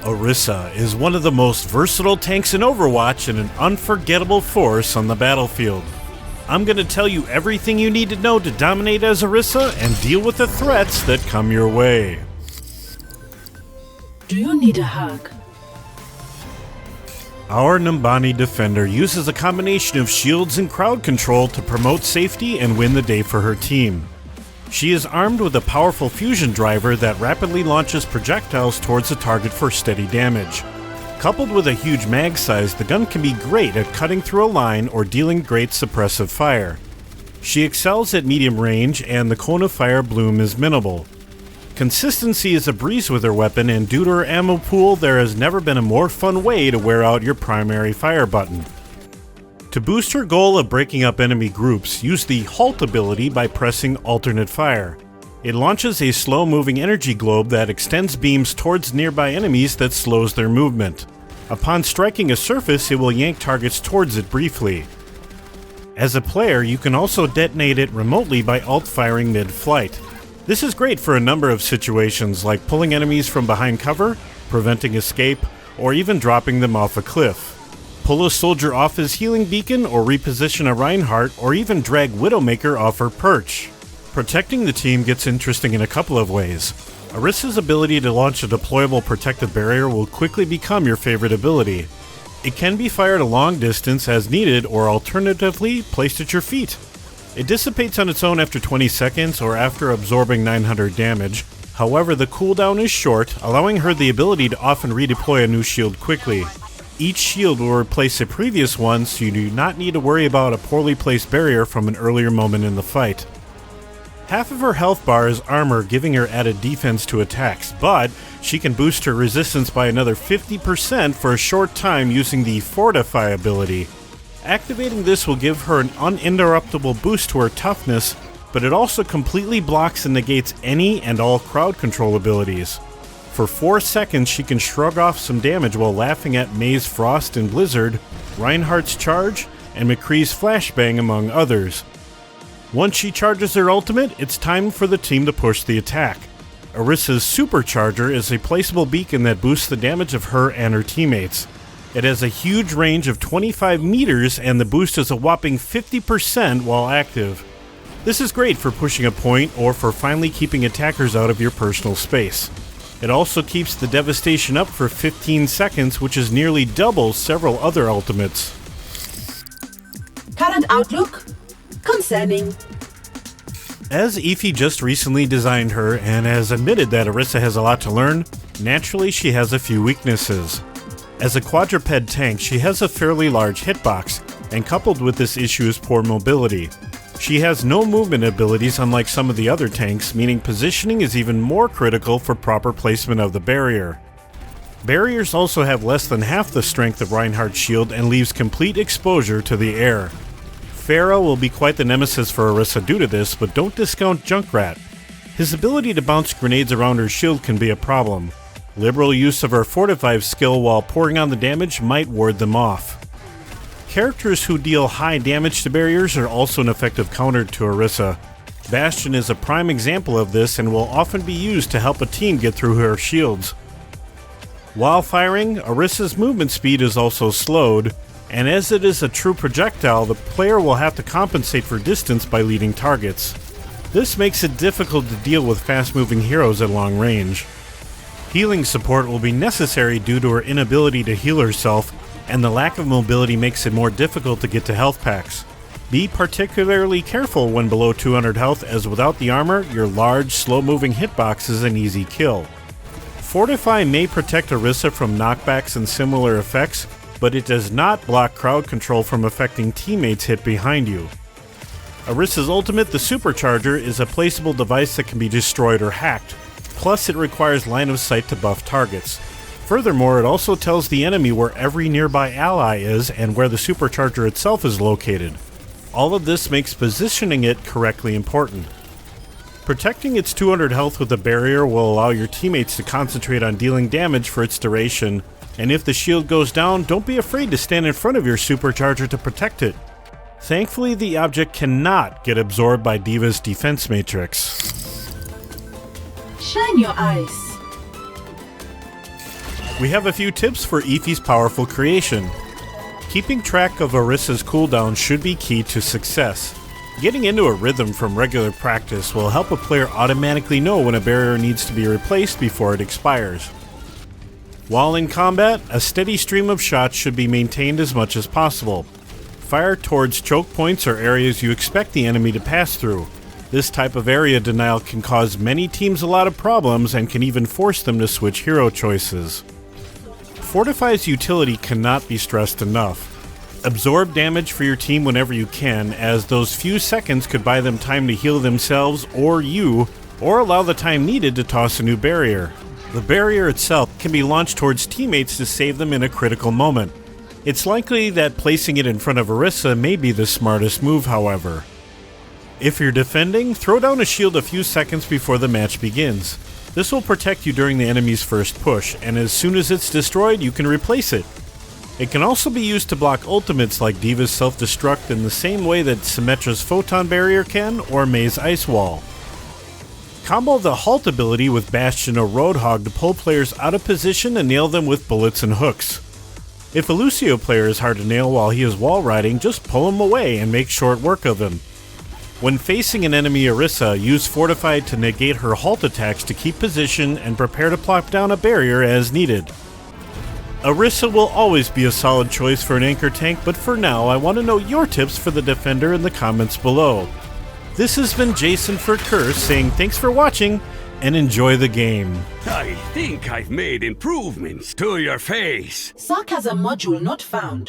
Orisa is one of the most versatile tanks in Overwatch and an unforgettable force on the battlefield. I'm going to tell you everything you need to know to dominate as Orisa and deal with the threats that come your way. Do you need a hug? Our Numbani defender uses a combination of shields and crowd control to promote safety and win the day for her team. She is armed with a powerful fusion driver that rapidly launches projectiles towards the target for steady damage. Coupled with a huge mag size, the gun can be great at cutting through a line or dealing great suppressive fire. She excels at medium range, and the cone of fire bloom is minimal. Consistency is a breeze with her weapon, and due to her ammo pool, there has never been a more fun way to wear out your primary fire button. To boost her goal of breaking up enemy groups, use the Halt ability by pressing alternate fire. It launches a slow-moving energy globe that extends beams towards nearby enemies that slows their movement. Upon striking a surface, it will yank targets towards it briefly. As a player, you can also detonate it remotely by alt-firing mid-flight. This is great for a number of situations, like pulling enemies from behind cover, preventing escape, or even dropping them off a cliff. Pull a soldier off his healing beacon, or reposition a Reinhardt, or even drag Widowmaker off her perch. Protecting the team gets interesting in a couple of ways. Orisa's ability to launch a deployable protective barrier will quickly become your favorite ability. It can be fired a long distance as needed, or alternatively placed at your feet. It dissipates on its own after 20 seconds or after absorbing 900 damage. However, the cooldown is short, allowing her the ability to often redeploy a new shield quickly. Each shield will replace a previous one, so you do not need to worry about a poorly placed barrier from an earlier moment in the fight. Half of her health bar is armor, giving her added defense to attacks, but she can boost her resistance by another 50% for a short time using the Fortify ability. Activating this will give her an uninterruptible boost to her toughness, but it also completely blocks and negates any and all crowd control abilities. For 4 seconds, she can shrug off some damage while laughing at May's Frost and Blizzard, Reinhardt's Charge, and McCree's Flashbang, among others. Once she charges her ultimate, it's time for the team to push the attack. Orisa's Supercharger is a placeable beacon that boosts the damage of her and her teammates. It has a huge range of 25 meters, and the boost is a whopping 50% while active. This is great for pushing a point or for finally keeping attackers out of your personal space. It also keeps the devastation up for 15 seconds, which is nearly double several other ultimates. Current outlook? Concerning. As Efi just recently designed her and has admitted that Orisa has a lot to learn, naturally she has a few weaknesses. As a quadruped tank, she has a fairly large hitbox, and coupled with this issue is poor mobility. She has no movement abilities unlike some of the other tanks, meaning positioning is even more critical for proper placement of the barrier. Barriers also have less than half the strength of Reinhardt's shield and leaves complete exposure to the air. Pharah will be quite the nemesis for Orisa due to this, but don't discount Junkrat. His ability to bounce grenades around her shield can be a problem. Liberal use of her Fortify skill while pouring on the damage might ward them off. Characters who deal high damage to barriers are also an effective counter to Orisa. Bastion is a prime example of this and will often be used to help a team get through her shields. While firing, Orisa's movement speed is also slowed, and as it is a true projectile, the player will have to compensate for distance by leading targets. This makes it difficult to deal with fast-moving heroes at long range. Healing support will be necessary due to her inability to heal herself, and the lack of mobility makes it more difficult to get to health packs. Be particularly careful when below 200 health, as without the armor, your large, slow-moving hitbox is an easy kill. Fortify may protect Orisa from knockbacks and similar effects, but it does not block crowd control from affecting teammates hit behind you. Orisa's ultimate, the Supercharger, is a placeable device that can be destroyed or hacked. Plus, it requires line of sight to buff targets. Furthermore, it also tells the enemy where every nearby ally is and where the Supercharger itself is located. All of this makes positioning it correctly important. Protecting its 200 health with a barrier will allow your teammates to concentrate on dealing damage for its duration, and if the shield goes down, don't be afraid to stand in front of your Supercharger to protect it. Thankfully, the object cannot get absorbed by D.Va's defense matrix. Shine your eyes. We have a few tips for Eethee's powerful creation. Keeping track of Orisa's cooldown should be key to success. Getting into a rhythm from regular practice will help a player automatically know when a barrier needs to be replaced before it expires. While in combat, a steady stream of shots should be maintained as much as possible. Fire towards choke points or areas you expect the enemy to pass through. This type of area denial can cause many teams a lot of problems and can even force them to switch hero choices. Fortify's utility cannot be stressed enough. Absorb damage for your team whenever you can, as those few seconds could buy them time to heal themselves or you, or allow the time needed to toss a new barrier. The barrier itself can be launched towards teammates to save them in a critical moment. It's likely that placing it in front of Orisa may be the smartest move, however. If you're defending, throw down a shield a few seconds before the match begins. This will protect you during the enemy's first push, and as soon as it's destroyed, you can replace it. It can also be used to block ultimates like Diva's self-destruct in the same way that Symmetra's Photon Barrier can, or Mei's Ice Wall. Combo the Halt ability with Bastion or Roadhog to pull players out of position and nail them with bullets and hooks. If a Lucio player is hard to nail while he is wall riding, just pull him away and make short work of him. When facing an enemy Orisa, use Fortify to negate her Halt attacks to keep position and prepare to plop down a barrier as needed. Orisa will always be a solid choice for an anchor tank, but for now I want to know your tips for the defender in the comments below. This has been Jason for Curse saying thanks for watching and enjoy the game. I think I've made improvements to your face. Sarcasm module not found.